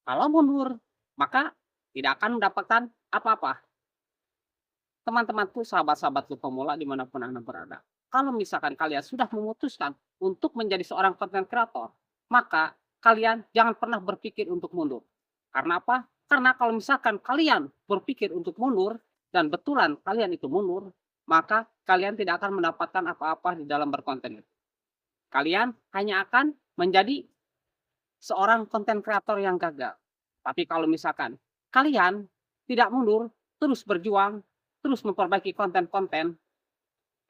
Kalau mundur, maka tidak akan mendapatkan apa-apa. Teman-temanku, sahabat-sahabatku pemula dimanapun Anda berada. Kalau misalkan kalian sudah memutuskan untuk menjadi seorang konten kreator, maka kalian jangan pernah berpikir untuk mundur. Karena apa? Karena kalau misalkan kalian berpikir untuk mundur dan betulan kalian itu mundur, maka kalian tidak akan mendapatkan apa-apa di dalam berkonten itu. Kalian hanya akan menjadi seorang konten kreator yang gagal. Tapi kalau misalkan kalian tidak mundur, terus berjuang, terus memperbaiki konten-konten,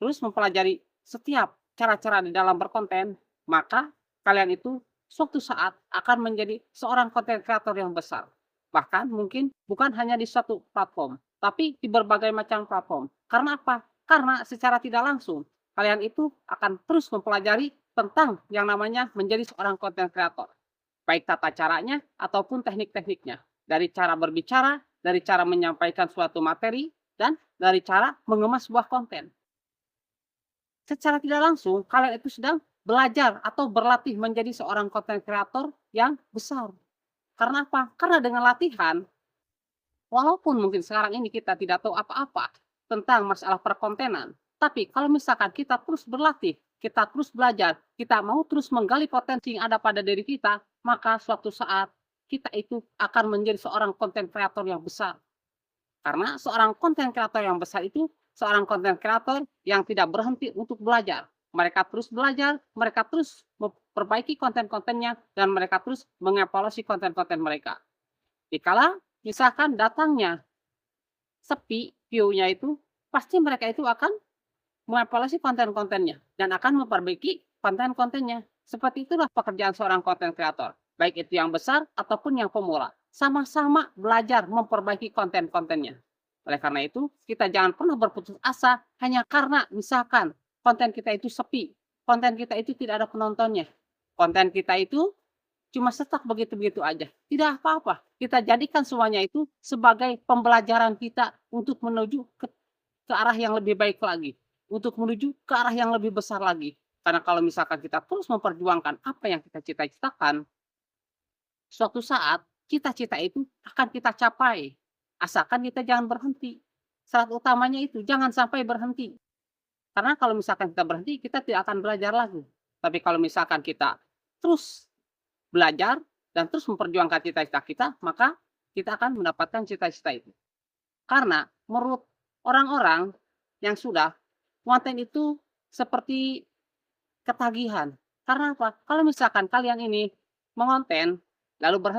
terus mempelajari setiap cara-cara di dalam berkonten, maka kalian itu suatu saat akan menjadi seorang konten kreator yang besar. Bahkan mungkin bukan hanya di suatu platform, tapi di berbagai macam platform. Karena apa? Karena secara tidak langsung kalian itu akan terus mempelajari tentang yang namanya menjadi seorang konten kreator. Baik tata caranya ataupun teknik-tekniknya. Dari cara berbicara, dari cara menyampaikan suatu materi, dan dari cara mengemas sebuah konten. Secara tidak langsung, kalian itu sedang belajar atau berlatih menjadi seorang konten kreator yang besar. Karena apa? Karena dengan latihan, walaupun mungkin sekarang ini kita tidak tahu apa-apa tentang masalah perkontenan, tapi kalau misalkan kita terus berlatih, kita terus belajar, kita mau terus menggali potensi yang ada pada diri kita, maka suatu saat kita itu akan menjadi seorang konten kreator yang besar. Karena seorang konten kreator yang besar itu seorang konten kreator yang tidak berhenti untuk belajar. Mereka terus belajar, mereka terus memperbaiki konten-kontennya, dan mereka terus mengevaluasi konten-konten mereka. Dikala misalkan datangnya sepi view-nya itu, pasti mereka itu akan mengevaluasi konten-kontennya dan akan memperbaiki konten-kontennya. Seperti itulah pekerjaan seorang konten kreator, baik itu yang besar ataupun yang pemula. Sama-sama belajar memperbaiki konten-kontennya. Oleh karena itu, kita jangan pernah berputus asa hanya karena misalkan konten kita itu sepi, konten kita itu tidak ada penontonnya. Konten kita itu cuma stuck begitu-begitu aja. Tidak apa-apa. Kita jadikan semuanya itu sebagai pembelajaran kita untuk menuju ke arah yang lebih baik lagi, untuk menuju ke arah yang lebih besar lagi. Karena kalau misalkan kita terus memperjuangkan apa yang kita cita-citakan, suatu saat cita-cita itu akan kita capai. Asalkan kita jangan berhenti. Syarat utamanya itu jangan sampai berhenti. Karena kalau misalkan kita berhenti, kita tidak akan belajar lagi. Tapi kalau misalkan kita terus belajar dan terus memperjuangkan cita-cita kita, maka kita akan mendapatkan cita-cita itu. Karena menurut orang-orang yang sudah, konten itu seperti ketagihan. Karena apa? Kalau misalkan kalian ini mengonten, lalu berhenti